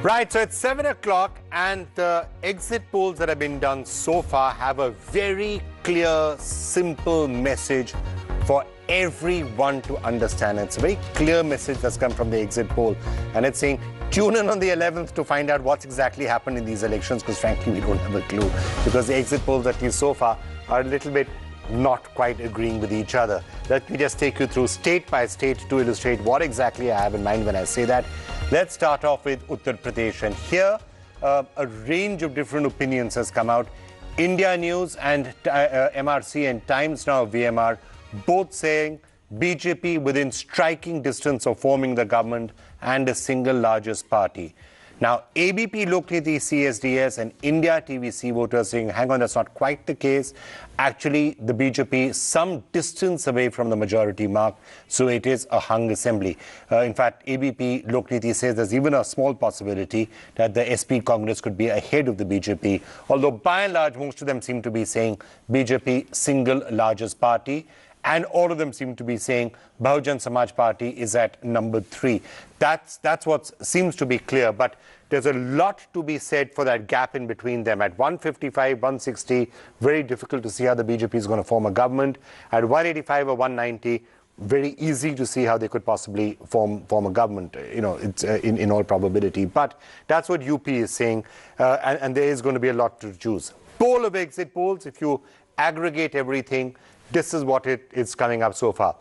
Right, so it's 7 o'clock and the exit polls that have been done so far have a very clear, simple message for everyone to understand. It's a very clear message that's come from the exit poll, and it's saying tune in on the 11th to find out what's exactly happened in these elections, because frankly we don't have a clue, because the exit polls at least so far are a little bit not quite agreeing with each other. Let me just take you through state by state to illustrate what exactly I have in mind when I say that. Let's start off with Uttar Pradesh, and here a range of different opinions has come out. India News and MRC and Times Now VMR both saying BJP within striking distance of forming the government and a single largest party. Now, ABP Lokniti CSDS and India TV C voters saying, hang on, that's not quite the case. Actually, the BJP some distance away from the majority mark, so it is a hung assembly. In fact, ABP Lokniti says there's even a small possibility that the SP Congress could be ahead of the BJP, although by and large, most of them seem to be saying BJP single largest party. And all of them seem to be saying Bahujan Samaj Party is at number 3. That's what seems to be clear. But there's a lot to be said for that gap in between them. At 155, 160, very difficult to see how the BJP is going to form a government. At 185 or 190, very easy to see how they could possibly form a government, you know, it's in all probability. But that's what UP is saying, and there is going to be a lot to choose. Poll of exit polls, if you aggregate everything, this is what it is coming up so far.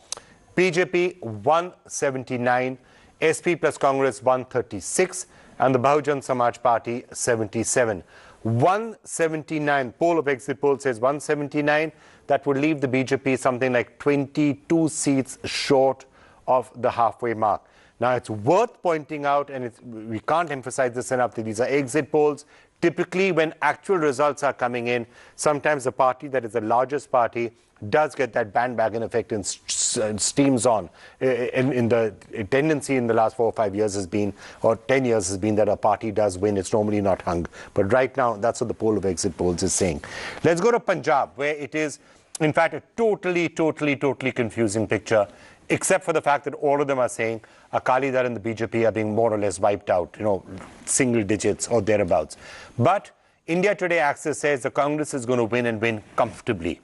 BJP 179, SP plus Congress 136, and the Bahujan Samaj Party 77. 179, poll of exit poll says 179. That would leave the BJP something like 22 seats short of the halfway mark. Now, it's worth pointing out, and we can't emphasize this enough, that these are exit polls. Typically, when actual results are coming in, sometimes the party that is the largest party does get that bandwagon effect and steams on. In the tendency in the last 4 or 5 years has been, or 10 years has been, that a party does win. It's normally not hung. But right now, that's what the poll of exit polls is saying. Let's go to Punjab, where it is, in fact, a totally confusing picture, except for the fact that all of them are saying Akali Dal and the BJP are being more or less wiped out, you know, single digits or thereabouts. But India Today Access says the Congress is going to win and win comfortably.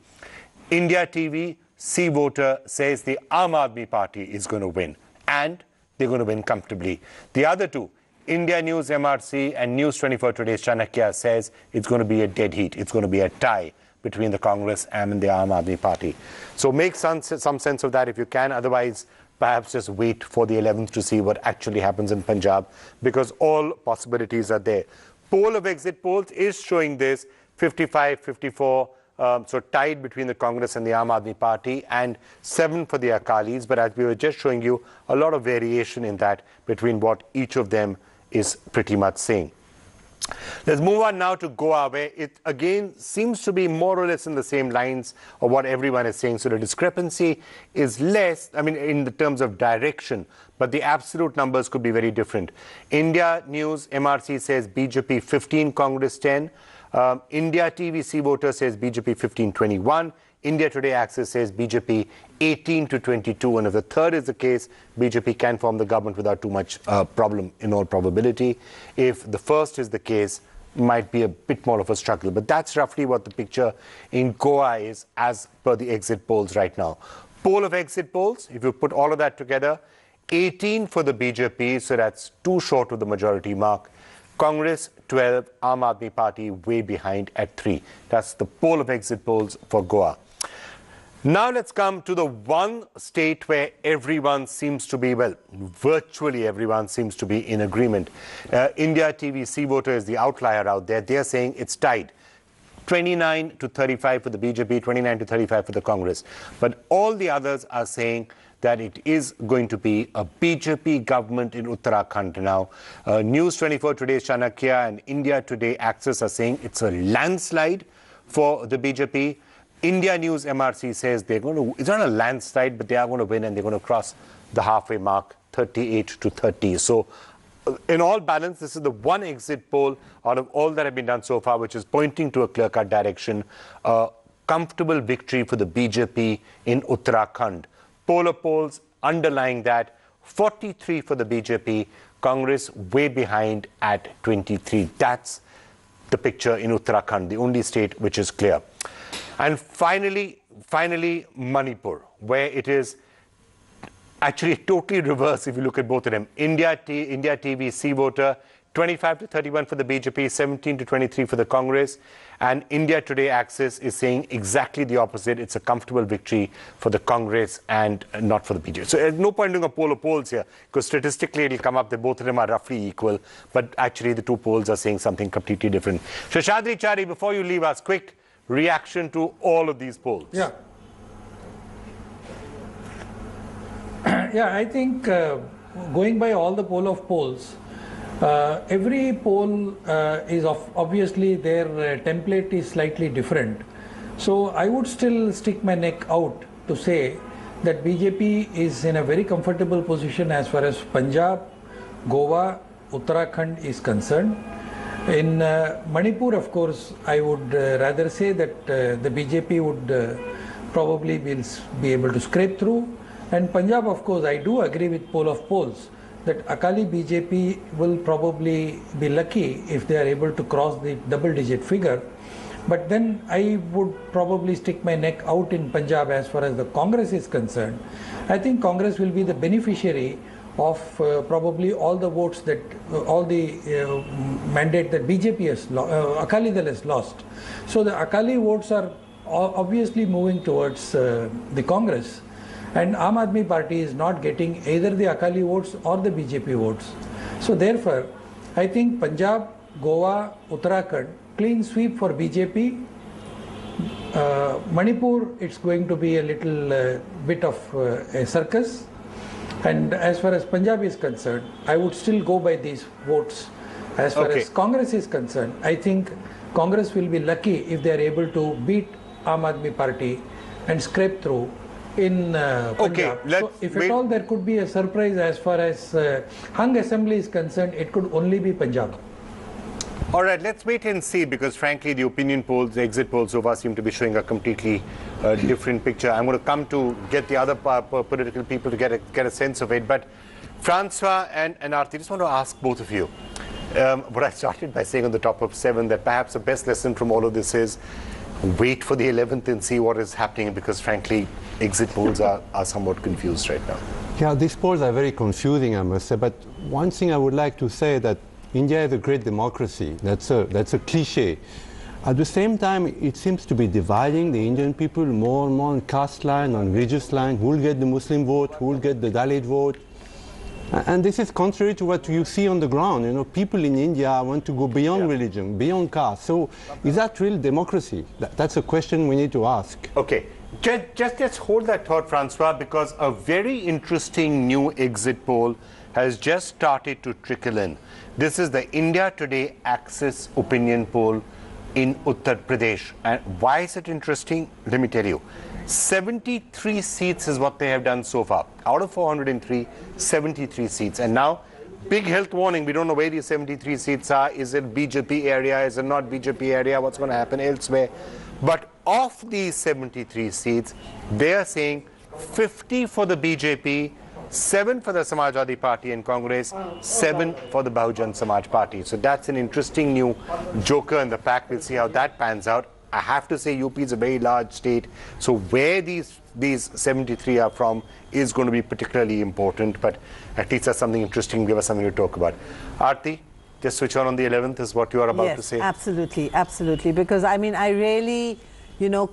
India TV C voter says the Aam Aadmi Party is going to win, and they're going to win comfortably. The other two, India News MRC and News 24 Today's Chanakya, says it's going to be a dead heat. It's going to be a tie between the Congress and the Aam Aadmi Party. So make some sense of that if you can. Otherwise, perhaps just wait for the 11th to see what actually happens in Punjab, because all possibilities are there. Poll of exit polls is showing this 55, 54, so tied between the Congress and the Aam Aadmi Party, and 7 for the Akalis. But as we were just showing you, a lot of variation in that between what each of them is pretty much saying. Let's move on now to Goa, where it again seems to be more or less in the same lines of what everyone is saying. So the discrepancy is less, I mean, in the terms of direction, but the absolute numbers could be very different. India News MRC says BJP 15, Congress 10. India TVC voter says BJP 15-21. India Today Access says BJP 18-22. And if the third is the case, BJP can form the government without too much problem in all probability. If the first is the case, might be a bit more of a struggle. But that's roughly what the picture in Goa is as per the exit polls right now. Poll of exit polls, if you put all of that together, 18 for the BJP, so that's 2 short of the majority mark. Congress 12, Aam Aadmi Party way behind at 3. That's the poll of exit polls for Goa. Now let's come to the one state where everyone seems to be, well, virtually everyone seems to be in agreement. India TV C voter is the outlier out there. They're saying it's tied. 29 to 35 for the BJP, 29 to 35 for the Congress. But all the others are saying that it is going to be a BJP government in Uttarakhand now. News 24 Today's Chanakya and India Today Access are saying it's a landslide for the BJP. India News MRC says they're going to, it's not a landslide, but they are going to win and they're going to cross the halfway mark, 38 to 30. So in all balance, this is the one exit poll out of all that have been done so far, which is pointing to a clear-cut direction. Comfortable victory for the BJP in Uttarakhand. Polar polls underlying that 43 for the BJP, Congress way behind at 23. That's the picture in Uttarakhand, the only state which is clear. And finally, Manipur, where it is actually totally reverse if you look at both of them. India TV C voter, 25 to 31 for the BJP, 17 to 23 for the Congress. And India Today Axis is saying exactly the opposite. It's a comfortable victory for the Congress and not for the BJP. So there's no point doing a poll of polls here, because statistically it'll come up that both of them are roughly equal. But actually the two polls are saying something completely different. Shashadri Chari, before you leave us, quick reaction to all of these polls. Yeah. Yeah, I think going by all the poll of polls, every poll is obviously their template is slightly different. So I would still stick my neck out to say that BJP is in a very comfortable position as far as Punjab, Goa, Uttarakhand is concerned. In Manipur, of course, I would rather say that the BJP would probably be able to scrape through. And Punjab, of course, I do agree with poll of polls that Akali BJP will probably be lucky if they are able to cross the double-digit figure. But then I would probably stick my neck out in Punjab as far as the Congress is concerned. I think Congress will be the beneficiary of probably all the votes that, all the mandate that BJP has, Akali Dal has lost. So the Akali votes are obviously moving towards the Congress. And Aam Aadmi Party is not getting either the Akali votes or the BJP votes. So therefore, I think Punjab, Goa, Uttarakhand, clean sweep for BJP. Manipur, it's going to be a little bit of a circus. And as far as Punjab is concerned, I would still go by these votes. As far as Congress is concerned, I think Congress will be lucky if they are able to beat Aam Aadmi Party and scrape through in Punjab. So if at all there could be a surprise as far as hung assembly is concerned, it could only be Punjab. All right, let's wait and see, because frankly the opinion polls, the exit polls so far seem to be showing a completely different picture. I'm going to come to get the other political people to get a sense of it. But Francois and Aarti, just want to ask both of you. What I started by saying on the top of 7, that perhaps the best lesson from all of this is wait for the 11th and see what is happening, because frankly exit polls are somewhat confused right now. Yeah, these polls are very confusing, I must say. But one thing I would like to say that India is a great democracy. That's a cliche. At the same time, it seems to be dividing the Indian people more and more on caste line, on religious line. Who will get the Muslim vote? Who will get the Dalit vote? And this is contrary to what you see on the ground. You know, people in India want to go beyond religion, beyond caste. So is that real democracy? That's a question we need to ask. Okay. Just hold that thought, Francois, because a very interesting new exit poll has just started to trickle in. This is the India Today Axis opinion poll in Uttar Pradesh. And why is it interesting? Let me tell you. 73 seats is what they have done so far. Out of 403, 73 seats. And now, big health warning. We don't know where these 73 seats are. Is it BJP area? Is it not BJP area? What's going to happen elsewhere? But of these 73 seats, they are saying 50 for the BJP, 7 for the Samajwadi Party and Congress, 7 for the Bahujan Samaj Party. So that's an interesting new joker in the pack. We'll see how that pans out. I have to say UP is a very large state, so where these 73 are from is going to be particularly important, but at least that's something interesting, give us something to talk about. Aarti, just switch on the 11th is what you are about to say. Yes, absolutely, absolutely, because I mean, I really,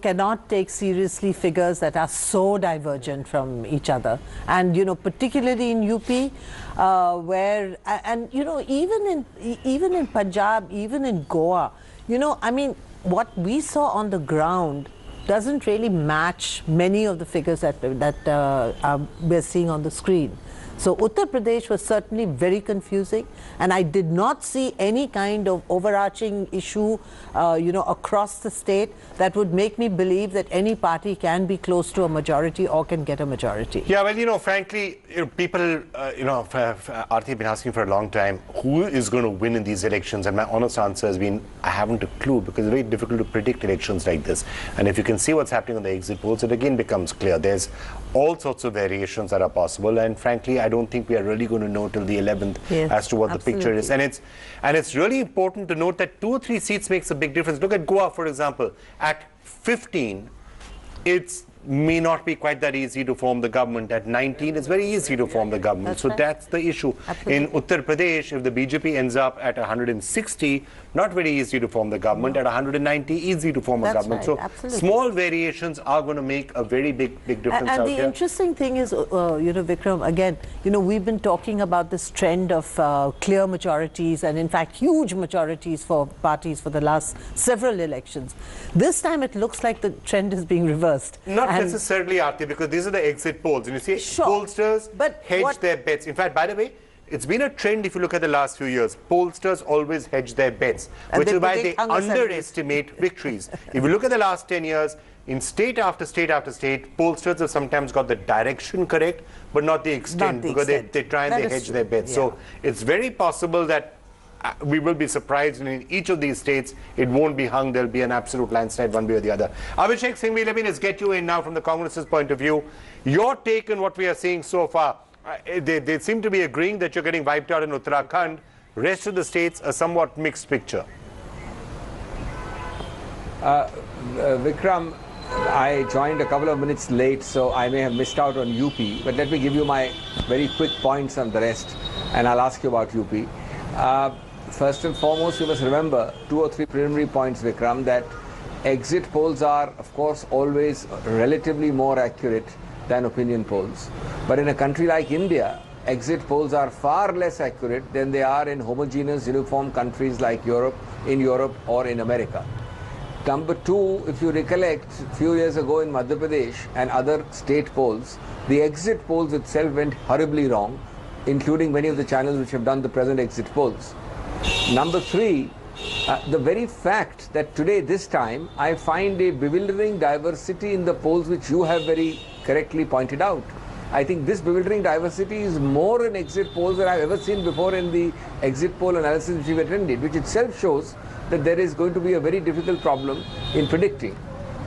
cannot take seriously figures that are so divergent from each other. And, particularly in UP, where, and, even in Punjab, even in Goa, I mean, what we saw on the ground doesn't really match many of the figures that we're seeing on the screen. So Uttar Pradesh was certainly very confusing, and I did not see any kind of overarching issue, across the state that would make me believe that any party can be close to a majority or can get a majority. Yeah, well, frankly, people, Aarti have been asking for a long time, who is going to win in these elections? And my honest answer has been, I haven't a clue, because it's very difficult to predict elections like this. And if you can see what's happening on the exit polls, it again becomes clear. There's all sorts of variations that are possible, and frankly, I I don't think we are really going to know till the 11th as to what the picture is. And it's really important to note that 2 or 3 seats makes a big difference. Look at Goa, for example. At 15, it's may not be quite that easy to form the government. At 19, it's very easy to form the government. That's the issue. In Uttar Pradesh, if the BJP ends up at 160, not very easy to form the government. At 190, easy to form a government. So small variations are going to make a very big difference out here. And the interesting thing is, Vikram, again, we've been talking about this trend of clear majorities and in fact huge majorities for parties for the last several elections. This time it looks like the trend is being reversed. Not necessarily, Aarti, because these are the exit polls. And you see, pollsters hedge their bets. In fact, by the way, it's been a trend if you look at the last few years. Pollsters always hedge their bets, which is why they underestimate victories. If you look at the last 10 years, in state after state after state, pollsters have sometimes got the direction correct, but not the extent, because they try and they hedge their bets. So it's very possible that we will be surprised, and in each of these states, it won't be hung. There'll be an absolute landslide one way or the other. Abhishek Singhvi, let me just get you in now from the Congress's point of view. Your take on what we are seeing so far. They seem to be agreeing that you're getting wiped out in Uttarakhand. Rest of the states, a somewhat mixed picture. Vikram, I joined a couple of minutes late, so I may have missed out on UP. But let me give you my very quick points on the rest, and I'll ask you about UP. First and foremost, you must remember 2 or 3 preliminary points, Vikram, that exit polls are, of course, always relatively more accurate than opinion polls. But in a country like India, exit polls are far less accurate than they are in homogeneous, uniform countries like Europe or in America. Number 2, if you recollect, a few years ago in Madhya Pradesh and other state polls, the exit polls itself went horribly wrong, including many of the channels which have done the present exit polls. Number 3, the very fact that today, this time, I find a bewildering diversity in the polls which you have very correctly pointed out. I think this bewildering diversity is more in exit polls than I've ever seen before in the exit poll analysis which we've attended, which itself shows that there is going to be a very difficult problem in predicting.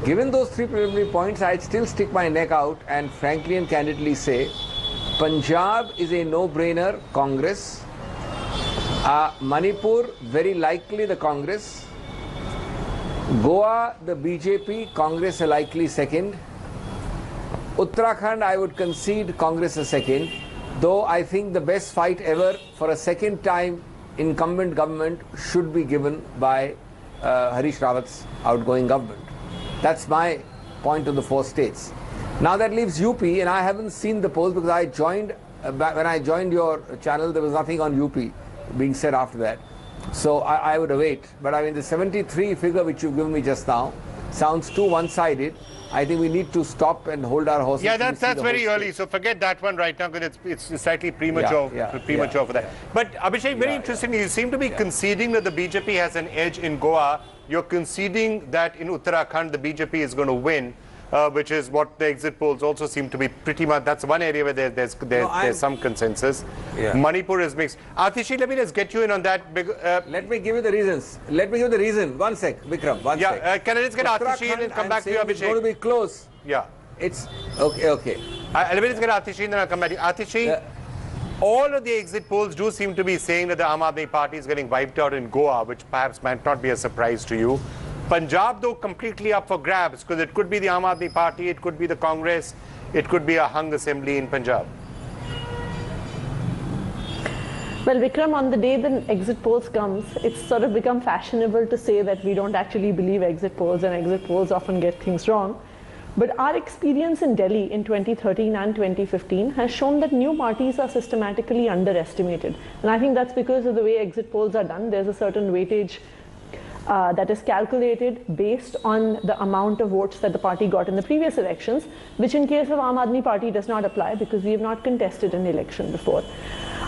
Given those 3 preliminary points, I'd still stick my neck out and frankly and candidly say, Punjab is a no-brainer, Congress. Manipur, very likely the Congress. Goa, the BJP, Congress a likely second. Uttarakhand, I would concede Congress a second, though I think the best fight ever for a second time incumbent government should be given by Harish Rawat's outgoing government. That's my point on the 4 states. Now that leaves UP, and I haven't seen the polls because I joined, when I joined your channel, there was nothing on UP being said after that. So I would await. But I mean, the 73 figure which you've given me just now sounds too one-sided. I think we need to stop and hold our horses. Yeah, that's very early. So forget that one right now, because it's slightly premature for that. But Abhishek, very interesting. You seem to be conceding that the BJP has an edge in Goa. You're conceding that in Uttarakhand the BJP is going to win, which is what the exit polls also seem to be pretty much. That's one area where there's some consensus. Manipur is mixed. Atishi, let me just get you in on that. Let me give you the reasons. Let me give you the reason. One sec, Vikram. One sec. Can I just get Atishi in and come back to you, Abhishek? It's going to be close. Yeah. It's okay. Let me just get Atishi in, then I'll come back to you. Atishi, all of the exit polls do seem to be saying that the Aam Aadmi Party is getting wiped out in Goa, which perhaps might not be a surprise to you. Punjab, though, completely up for grabs, because it could be the Aam Aadmi Party, it could be the Congress, it could be a hung assembly in Punjab. Well, Vikram, on the day the exit polls comes, it's sort of become fashionable to say that we don't actually believe exit polls, and exit polls often get things wrong. But our experience in Delhi in 2013 and 2015 has shown that new parties are systematically underestimated. And I think that's because of the way exit polls are done. There's a certain weightage that is calculated based on the amount of votes that the party got in the previous elections, which in case of Aam Aadmi Party does not apply because we have not contested an election before.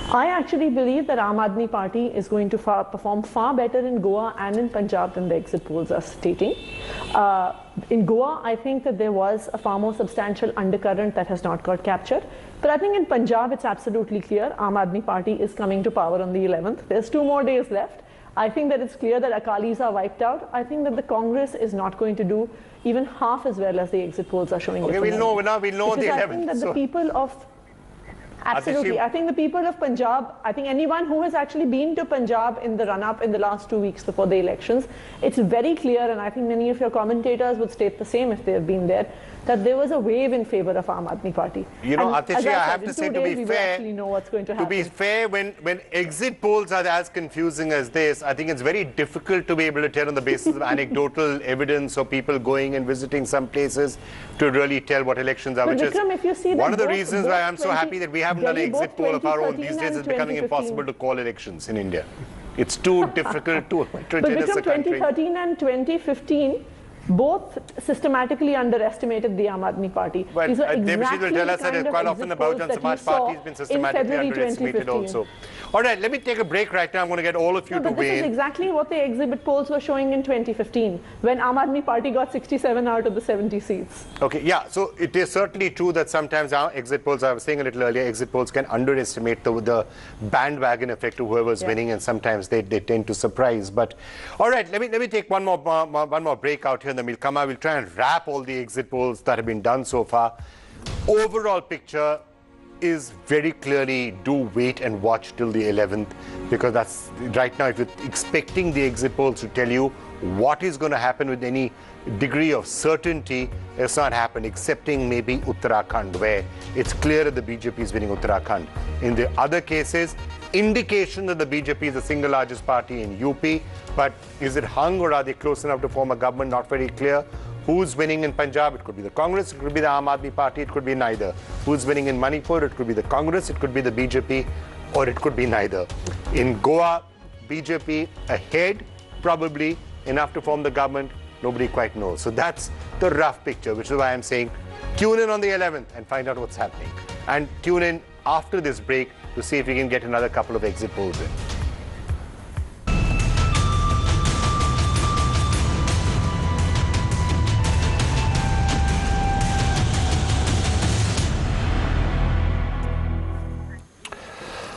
I actually believe that Aam Aadmi Party is going to perform far better in Goa and in Punjab than the exit polls are stating. In Goa, I think that there was a far more substantial undercurrent that has not got captured. But I think in Punjab, it's absolutely clear Aam Aadmi Party is coming to power on the 11th. There's 2 more days left. I think that it's clear that Akalis are wiped out. I think that the Congress is not going to do even half as well as the exit polls are showing. Okay, we'll know the 11th. I think that the people of Absolutely. I think the people of Punjab, I think anyone who has actually been to Punjab in the run-up in the last 2 weeks before the elections, it's very clear, and I think many of your commentators would state the same if they have been there, that there was a wave in favor of Aam Aadmi Party. You know, Atishi, I have to say, to be fair, know what's going to happen. To be fair, when exit polls are as confusing as this, I think it's very difficult to be able to tell on the basis of anecdotal evidence or people going and visiting some places to really tell what elections are. But which Vikram, is if you see one of the reasons why I'm so happy that we haven't done an exit poll of our own. These days it's becoming 2015. impossible to call elections in India. It's too difficult to But Vikram, 2013 and 2015, both systematically underestimated the Aam Aadmi Party. Well, These are exactly Debashir will tell us that quite often the Bahujan Samaj Party has been systematically underestimated also. All right, let me take a break right now. I'm going to get all of you to but weigh this is in. exactly what the exhibit polls were showing in 2015, when Aam Aadmi Party got 67 out of the 70 seats. Okay, yeah, so it is certainly true that sometimes our exit polls, I was saying a little earlier, exit polls can underestimate the bandwagon effect of whoever's winning, and sometimes they tend to surprise. But all right, let me take one more break out here. And then we'll come out, we'll try and wrap all the exit polls that have been done so far. Overall picture is very clearly do wait and watch till the 11th, because that's right now, if you're expecting the exit polls to tell you what is going to happen with any degree of certainty, it's not happened, excepting maybe Uttarakhand, where it's clear that the BJP is winning Uttarakhand. In the other cases, indication that the BJP is the single largest party in UP, but is it hung or are they close enough to form a government? Not very clear. Who's winning in Punjab? It could be the Congress, it could be the Aam Aadmi Party, it could be neither. Who's winning in Manipur? It could be the Congress, it could be the BJP, or it could be neither. In Goa, BJP ahead, probably enough to form the government, nobody quite knows. So that's the rough picture, which is why I'm saying tune in on the 11th and find out what's happening. And tune in after this break to see if we can get another couple of exit polls in.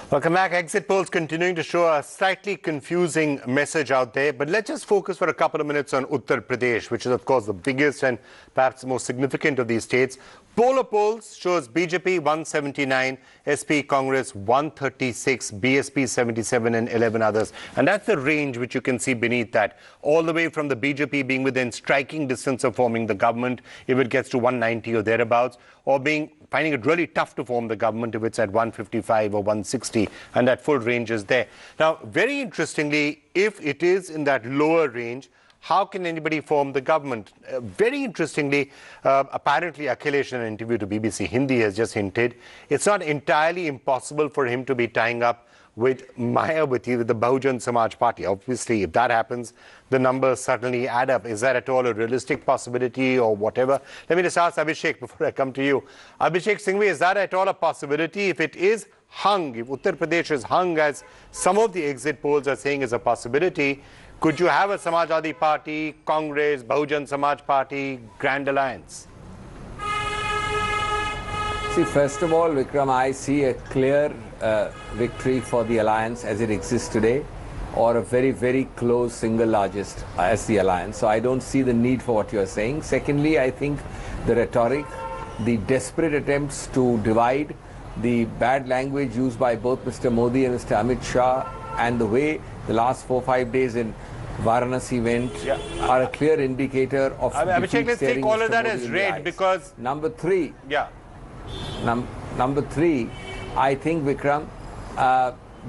Welcome back. Exit polls continuing to show a slightly confusing message out there, but let's just focus for a couple of minutes on Uttar Pradesh, which is of course the biggest and perhaps the most significant of these states. Poll of polls shows BJP 179, SP Congress 136, BSP 77 and 11 others. And that's the range which you can see beneath that, all the way from the BJP being within striking distance of forming the government if it gets to 190 or thereabouts, or finding it really tough to form the government if it's at 155 or 160, and that full range is there. Now, very interestingly, if it is in that lower range, how can anybody form the government? Very interestingly, apparently Akhilesh in an interview to BBC Hindi has just hinted, it's not entirely impossible for him to be tying up with Mayawati, with the Bahujan Samaj Party. Obviously, if that happens, the numbers suddenly add up. Is that at all a realistic possibility or whatever? Let me just ask Abhishek before I come to you. Abhishek Singhvi, is that at all a possibility? If it is hung, if Uttar Pradesh is hung as some of the exit polls are saying is a possibility, could you have a Samajwadi Party, Congress, Bahujan Samaj Party, Grand Alliance? See, first of all, Vikram, I see a clear victory for the alliance as it exists today, or a very, very close single largest as the alliance. So I don't see the need for what you're saying. Secondly, I think the rhetoric, the desperate attempts to divide, the bad language used by both Mr. Modi and Mr. Amit Shah, and the way the last 4-5 days in Varanasi went are a clear indicator of Abhishek, let's take all of that as read, because number three, number three, I think, Vikram,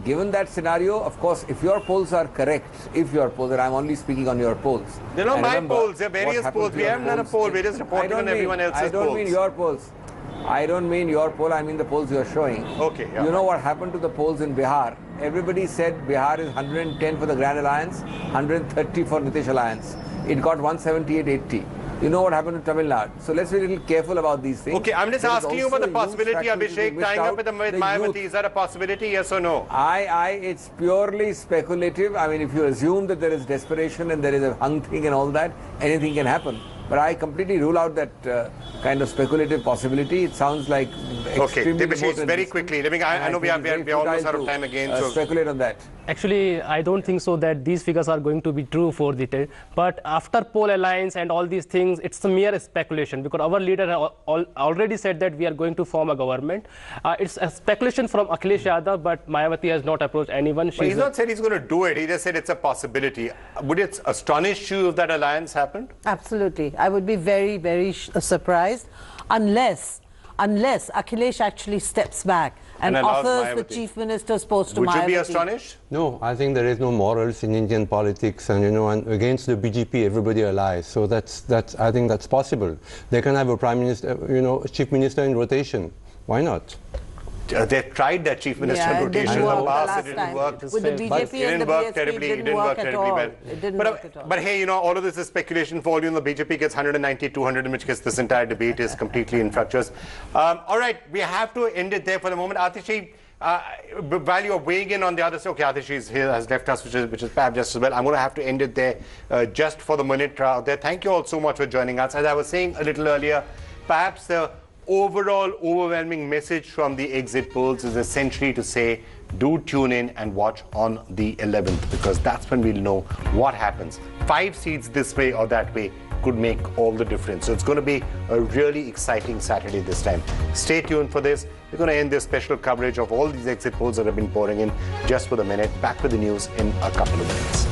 given that scenario, of course, if your polls are correct, if your polls, and I'm only speaking on your polls. They're not my polls, they're various polls. We haven't done a poll, we're just reporting on everyone else's polls. I don't mean your polls. I don't mean your poll, I mean the polls you're showing. Okay. You know what happened to the polls in Bihar? Everybody said Bihar is 110 for the Grand Alliance, 130 for Nitish Alliance. It got 178-80. You know what happened to Tamil Nadu. So let's be a little careful about these things. Okay, I'm just asking you about the possibility, Abhishek, tying up with Mayawati. Is that a possibility, yes or no? It's purely speculative. I mean, if you assume that there is desperation and there is a hung thing and all that, anything can happen. But I completely rule out that kind of speculative possibility. It sounds like Okay, Debashish, very quickly. I know we are almost out of time again. So speculate on that. Actually, I don't think so that these figures are going to be true for the day. But after poll alliance and all these things, it's a mere speculation because our leader already said that we are going to form a government. It's a speculation from Akhilesh Yadav, but Mayawati has not approached anyone. He's not said he's going to do it. He just said it's a possibility. Would it astonish you if that alliance happened? Absolutely. I would be very, very surprised unless Akhilesh actually steps back and offers the chief minister's post to Mayawati. Would you be astonished? No, I think there is no morals in Indian politics, and and against the BJP everybody allies. So I think that's possible. They can have a prime minister, chief minister in rotation. Why not? They tried that chief minister rotation in the past. It didn't work. With the BJP and the BSP, it didn't work at all. It didn't work at all. But hey, all of this is speculation for all. The BJP gets 190, 200, in which case this entire debate is completely infructuous. All right, we have to end it there for the moment. Atishi, while you're weighing in on the other side, okay, Atishi has left us, which is perhaps just as well. I'm going to have to end it there just for the minute out there. Thank you all so much for joining us. As I was saying a little earlier, perhaps the overall overwhelming message from the exit polls is essentially to say, do tune in and watch on the 11th, because that's when we'll know what happens. 5 seats this way or that way could make all the difference. So it's going to be a really exciting Saturday this time. Stay tuned for this. We're going to end this special coverage of all these exit polls that have been pouring in just for the minute. Back with the news in a couple of minutes.